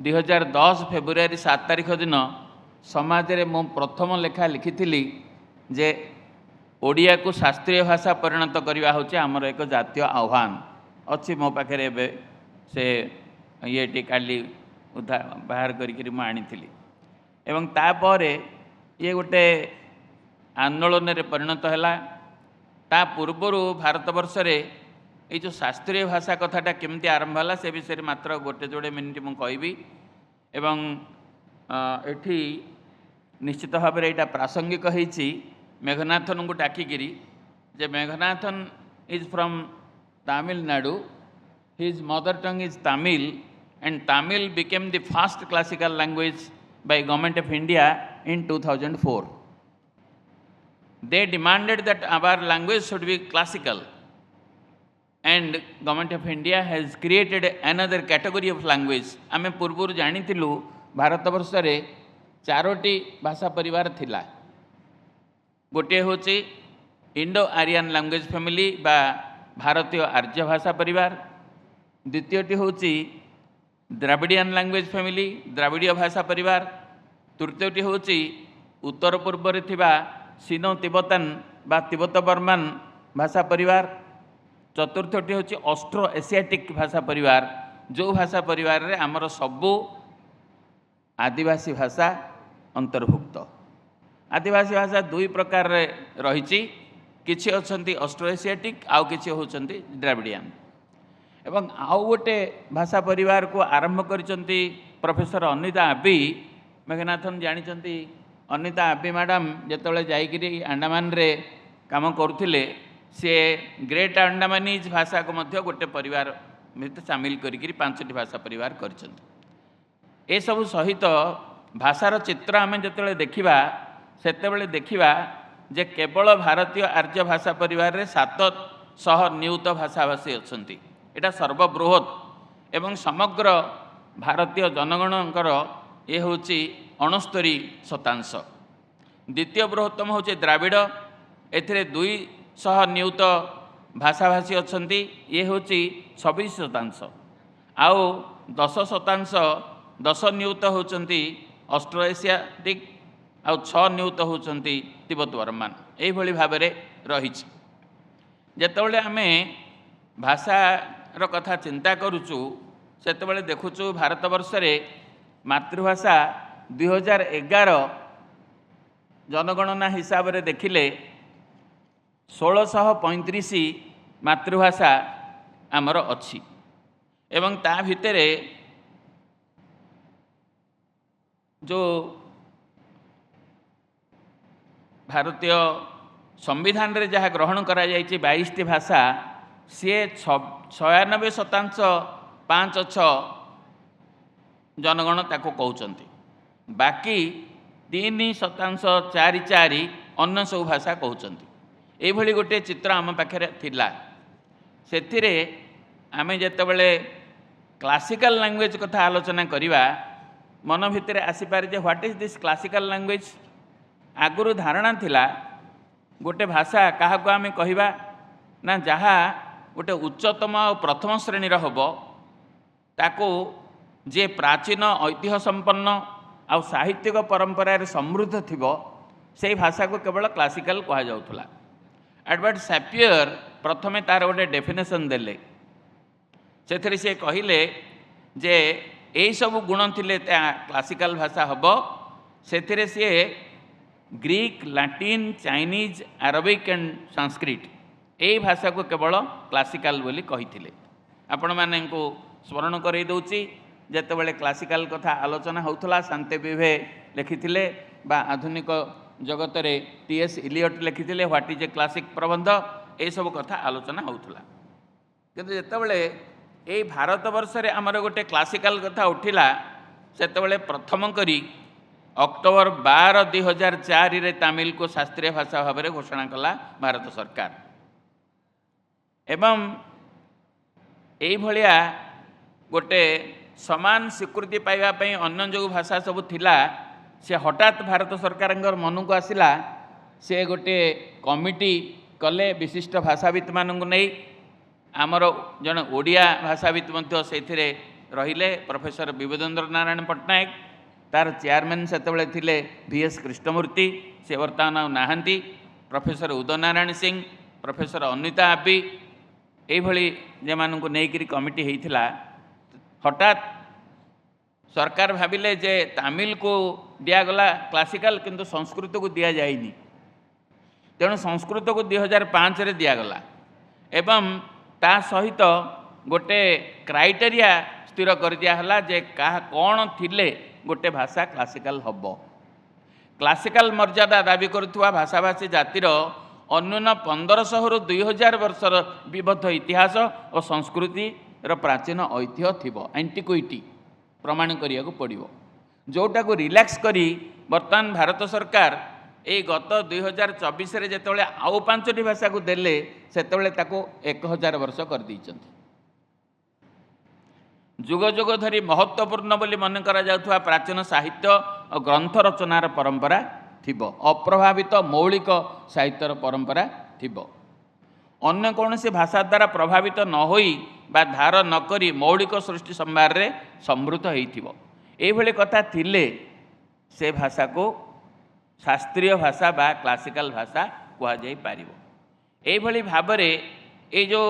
2010 February 7 तारिख दिन समाज रे मो प्रथम लेखा लिखी जे ओडिया को शास्त्रीय भाषा परिणत करवा होचे आमर एक जातीय आह्वान अच्छी मो पाखे से ये काली बाहर करी आनी एवं तापर ये गोटे आंदोलन रे परिणत है। ता पूर्वर भारत वर्ष रे ये जो शास्त्रीय भाषा कथाटा केमती आरंभ है से विषय मात्र गोटे जोड़े मिनिट मुझे कहबी एवं एठी निश्चित भाव में यहाँ प्रासंगिक होती मेघनाथन को डाकिकी जे Meghanathan is from Tamil Nadu his mother tongue is Tamil and Tamil became the first classical language by Government of India in 2004. They demanded that our language should be classical and Government of India has created another category of language. आमे पूर्व जानी भारत वर्ष रे चारोटी भाषा परिवार थिला। गोटे होची इंडो आर्यन लैंग्वेज फैमिली बा भारतीय आर्य भाषा परिवार, द्वितीयटी होची द्राविडियन लैंग्वेज फैमिली द्राविड़ीय भाषा परिवार, तृतीयटी होची उत्तर पूर्व रे थिबा सिनो तिब्बतन बा तिब्बत बर्मन भाषा परिवार, चतुर्थटी होची ऑस्ट्रो एशियाटिक भाषा परिवार जो भाषा परिवार रे आमर सबु आदिवासी भाषा अंतर्भुक्त। आदिवासी भाषा दुई प्रकार रे रहिछि, किछि अछंती ऑस्ट्रो एशियाटिक आउ किछि होचंती द्राविडियन। एवं आउ गोटे भाषा परिवार को आरंभ करिसंती प्रोफेसर अनिता आबी। मेघनाथन जानिचंती अनिता आबी मैडम जेतले जाइकिरी अंडमान रे काम करुथिले से ग्रेट अंडमानीज भाषा को मध्य गोटे परिवार में सामिल करिकिरी 5टी भाषा परिवार करिसंती। ए सब सहित भाषार चित्र आम जेतले देखिबा सेतेबेले देखिबा जे केवल भारतीय आर्य भाषा परिवार रे 700 नियुत भाषाभाषी अछंती। एटा सर्वबृहत एवं समग्र भारतीय जनगणकर ये हूँ 69%। द्वितीय बृहत्तम हूँ द्राविड़ एथिरे 200 नियुत भाषाभाषी अछंती ये हूँ 26%। आउ 10% 10 नियुत होचंती ऑस्ट्रो एशियाटिक आउ 6 नियुत होचंती तिब्बत बर्मन। यही भाव में रही जेतबेले आमे भाषार कथा चिंता करुचु सेतबेले देखुचु भारत वर्ष रे मातृभाषा 2011 जनगणना हिसाब रे देखिले 1635 मातृभाषा आमर अछि एवं ता भितरे जो भारतीय संविधान रे जहाँ ग्रहण करा जायछि 22टी भाषा सी 96% 5-6 जनगण ताको कहउचंती, बाकी 3% 4-4 अन्य सब भाषा कहउचंती। एभली गोटे चित्र आम पाखे थिला। सेथिरे आमे जेतेबेले क्लासिकल लैंग्वेज कथा आलोचना करिवा मन भितरे आसी पारे जे what is this classical language. आगुरु धारणा थिला गोटे भाषा काहाको आमे कहिबा ना जहाँ गोटे उच्चतम और प्रथम श्रेणीर हम ताको जे प्राचीन ऐतिह्य संपन्न आ साहित्यिक परंपरा समृद्ध थिबो से भाषा को केवल क्लासिकल कहा जाउथला। एडवर्ड सैपियर प्रथमे तार गोटे डेफिनेशन देले सेथरे से कहिले जे एई सब गुण थिले क्लासिकल भाषा हबो। सेथरे से Greek Latin Chinese Arabic and Sanskrit यही भाषा को केवल क्लासिकल बोली कही। आपण माने को स्मरण करई दउची जेतेबेले क्लासिकल कथा आलोचना होउथला शांति विभे लिखिथिले बा आधुनिक जगत रे टीएस इलियट लिखिथिले व्हाट इज ए क्लासिक प्रबंध ए सब कथा आलोचना होउथला। किंतु जेतेबेले ए भारत वर्ष रे हमर गोटे क्लासिकल कथा उठिला सेतेबेले प्रथम करी अक्टोबर 12 2004 रे तमिल को शास्त्रीय भाषा भाव में घोषणा कला भारत सरकार। एवं यही भलिया गोटे समान स्वीकृति पाइबापी अन्य जो भाषा सब थिला से हठात भारत सरकार मन को आसला से गोटे कमिटी कले विशिष्ट भाषाविद मानू नहीं आमर जन ओडिया भाषाविद से रहिले प्रोफेसर विवेदेन्द्र नारायण पट्टनायक तार चेयरमैन सेतबेले थिले VS कृष्णमूर्ति से बर्तमान नाहांती प्रोफेसर उदय नारायण सिंह प्रोफेसर अनिता आबी यही जे मानू नहीं कमिटी होता हठात सरकार भाविले जे तमिल को दिगला क्लासिकल किंतु संस्कृत को दि जाइनी तेणु संस्कृत को 2005 रे दिगला एवं ता सहित गोटे क्राइटेरिया स्थिर कर दिया जे कहा कौन थिले गोटे भाषा क्लासिकल हब क्लासिकल मर्यादा दाबी करुवा भाषाभाषी जातिर अन्यून 1500 रु 2000 वर्षर विबद्ध इतिहास और संस्कृति प्राचीन ऐतिह्य थिबो एंटिक्विटी प्रमाण करिया को पड़िबो जोटा को रिलैक्स करी वर्तमान भारत सरकार ए गत 2024 रे जेतबेले आउ 5टी भाषा को देले सेतबेले ताको 1000 वर्ष कर दैचंती जुग जुग धरी महत्वपूर्ण बोली मन करा जाउथवा प्राचीन साहित्य और ग्रंथ रचनार परंपरा थिबो अप्रभावित मौलिक साहित्यर परंपरा थिबो अन्य कौन से भाषा द्वारा प्रभावित न होई बा धार न करी मौलिक सृष्टि संभार रे समृद्ध होइथिबो एभली कथा थिले से भाषा को शास्त्रीय भाषा बा क्लासिकल भाषा कहा जाई पारिबो एभली भाबरे ए जो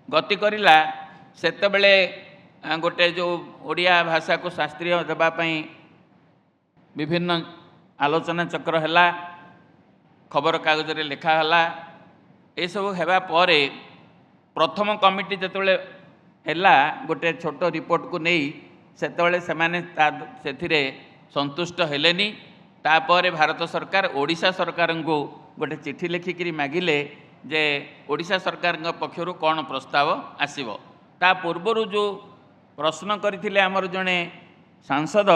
गति करिला सेतबेले गोटे जो ओडिया भाषा को शास्त्रीय देबा पई विभिन्न आलोचना चक्र हैला खबर कागज रे लिखा हैला ए सब हेबा परे प्रथम कमिटी जेतबेले हैला गोटे छोट रिपोर्ट को नहीं सेतबेले सेमाने सेथिरे संतुष्ट हेलेनी तापर भारत सरकार ओडिशा सरकार को गोटे चिठी लिखिकी मागिले जे ओडिशा सरकार पक्षर कौन प्रस्ताव आसीबो ता पूर्वर जो प्रश्न करथिले आमर जने सांसद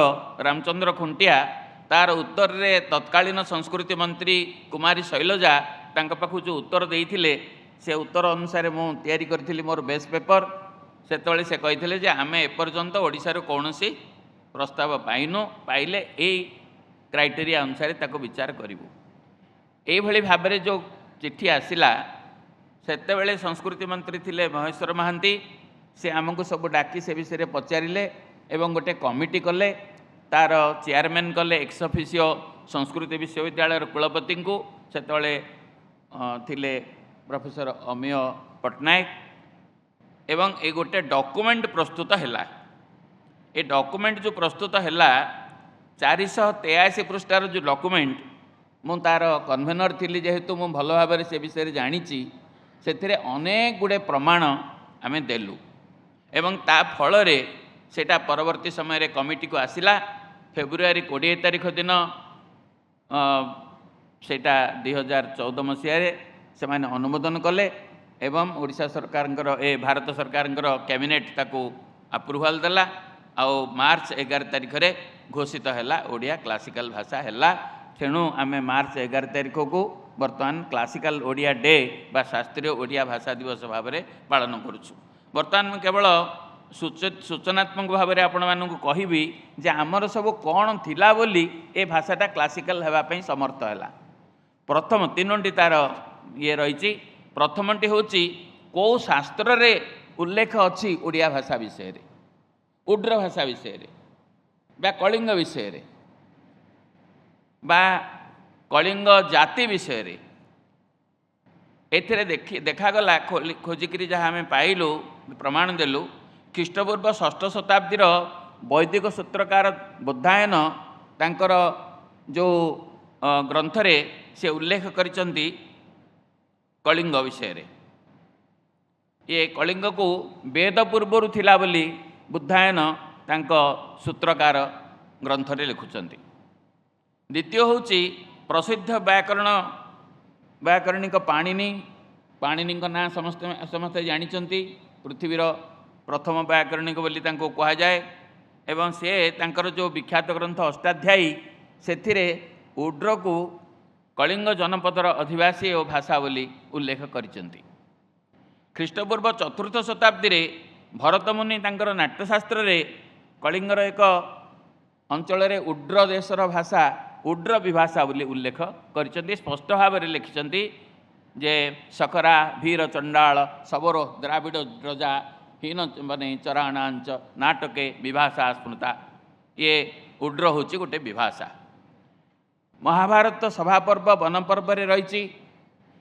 रामचंद्र खुंटिया तार उत्तर रे तत्कालीन संस्कृति मंत्री कुमारी शैलजा तांका पाखु जो उत्तर देइथिले से उत्तर अनुसार मु तैयारी करथिली मोर बेस पेपर सेतबेले से कहिथिले जे आमे एपर्यंत ओडिसा रो कोनोसी प्रस्ताव पाइनु पाइले ए क्राइटेरिया अनुसार ताको विचार करिवु एई भली भाबरे जो चिट्ठी आसिला सेतेबेले संस्कृति मंत्री थिले महेश्वर महांती से आमको सब डाकी से विषय पचारे एवं गोटे कमिटी कले तार चेयरमैन कले एक्स ऑफिसियो संस्कृति विश्वविद्यालय कुलपति को सेतबेले थिले प्रोफेसर अमीय पट्टनायक एवं ए गोटे डॉक्यूमेंट प्रस्तुत हैला ए डॉक्यूमेंट जो प्रस्तुत हैला 483 पृष्ठार जो डॉक्यूमेंट मु तार कन्वेनर थी जेहेतु मु भल भाव से विषय जानी से अनेक गुड़े प्रमाण आम देलु एवं ता फल सेटा परवर्ती समय कमिटी को आसिला फेब्रुआरी 20 तारिख दिन सेटा 2014 मसीह से माने अनुमोदन कले एवं ओडिशा सरकार ए भारत सरकार कैबिनेट ताको अप्रूवाल देला आउ मार्च 11 तारिख रे घोषित हैला ओडिया क्लासिकल भाषा हैला तेणु आम मार्च 11 तारिख को बर्तमान क्लासिकल ओडिया डे बा शास्त्रीय ओडिया भाषा दिवस भाव में पालन करुछु बर्तमान केवल सूचनात्मक भाव में आपण मानक कहबी जे आमर सब कौन थिला बोली ए भाषाटा क्लासिकल हेबापई समर्थ हैला प्रथम तीनोटी तार ये रही प्रथमटी होची को शास्त्र रे उल्लेख अच्छी ओडिया भाषा विषय रे उड्र भाषा विषय रे बा कलिंग विषय रे बा कलिंग जाति विषय रे एथिरे देखागला खोजिकी जहाँ आम पाइलु प्रमाण देलु ख्रीष्टपूर्व 6ठ शताब्दीर वैदिक सूत्रकार बुद्धायन तांकर जो ग्रंथरे से उल्लेख करिसंती कलिंग विषय रे ये कलिंग को वेद पूर्वर थिला बोली बुद्धायन तांको सूत्रकार ग्रंथरे लिखुचंती द्वितीय होची प्रसिद्ध व्याकरणिक पाणिनि ना समस्ते जानिचंती पृथ्वीर प्रथम व्याकरणिक बोली तांको कहा जाए एवं से तांकर जो विख्यात ग्रंथ अष्टाध्यायी सेथिरे उड्र को कलिंग जनपदर अधिवासी और भाषा बोली उल्लेख करिसंती ख्रीष्टपूर्व 4th शताब्दी रे भरतमुनि तांकर नाट्यशास्त्र रे कलिंगर एक अंचल उड्र देशर भाषा उड्र विभाषा बोली उल्लेख करिसंती स्पष्ट भाव में लिखिसंती जे सकरा भीर चंडाल सबरो द्राविड़ रजा ହୀନ ମାନେ ଚରାଣାଞ୍ଚ ନାଟକେ ବିଭାଷା ସ୍ମୃତା ये उड्र हूँ गोटे विभाषा। महाभारत सभापर्व वन पर्व रही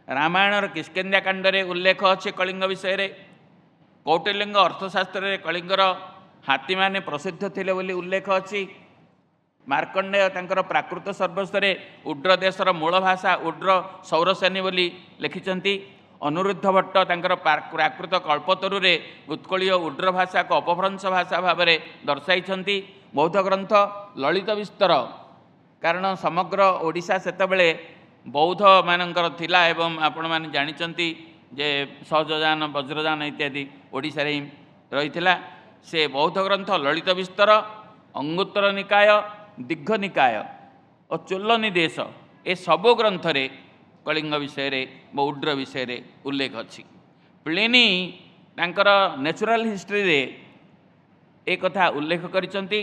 रामायण किष्किंध्या कांड उल्लेख अच्छे कलिंग विषय रे। कौटिल्यंग अर्थशास्त्र कलिंगर हाथी माने प्रसिद्ध थिले बोली उल्लेख अच्छी। मार्कंडेय तांकर प्राकृत सर्वस्व उड्र देशर मूल भाषा उड्र सौरसेनी बोली लिखिछंती। अनुरुद्ध भट्ट तांकर प्राकृत कल्पतरु रे उत्कलीय उड्र भाषा को अपभ्रंश भाषा भाव में दर्शाई। बौद्ध ग्रंथ ललित विस्तर कारण समग्र ओडिशा सेतबेले बौद्ध मानकर थिला एवं आपण माने जानिचंती जे सहजजान वज्रजान इत्यादि ओडिशा रे रही से बौद्ध ग्रंथ ललित विस्तर अंगुत्तर निकाय दीर्घ निकाय और चोल निदेश ए सबु ग्रंथ रे कलिंग विषय रे उड्र विषय रे उल्लेख अच्छी। प्लिनी तांकर नेचुरल हिस्ट्री रे एक कथा उल्लेख करिसंती।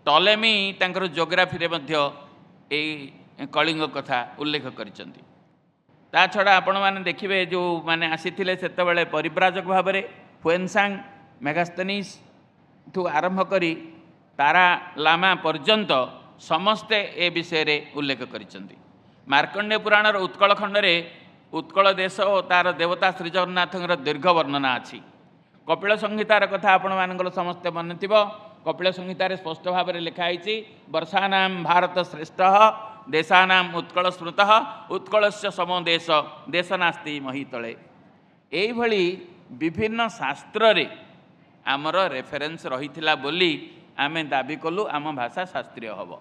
टॉलेमी तांकर ज्योग्राफी रे मध्य ए कलिंग कथा उल्लेख करिसंती। ता छड़ा आपण माने देखिबे जो माने आसीथिले सेतबेले परिव्राजक भाव में हुएनसांग मेगास्थनीस ठू आरंभ करी तारा लामा पर्यंत समस्ते ए विषय रे उल्लेख करिसंती। मार्कंडेय पुराणर उत्कल खंड रे उत्कल देश और तार देवता श्री जगन्नाथर दीर्घ वर्णना अच्छी। कपिल संहितार कथा आपण मानकर समस्ते मन थिबो। कपिल संहितार स्पष्ट भाव में लिखाई वर्षानाम भारत श्रेष्ठ देशानाम उत्कल स्मृत उत्कलस्य समो देश देश नास्ति महीतले। एभली विभिन्न शास्त्र रे आमर रेफरेन्स रही बोली आमे दाबी कलु आम भाषा शास्त्रीय हम।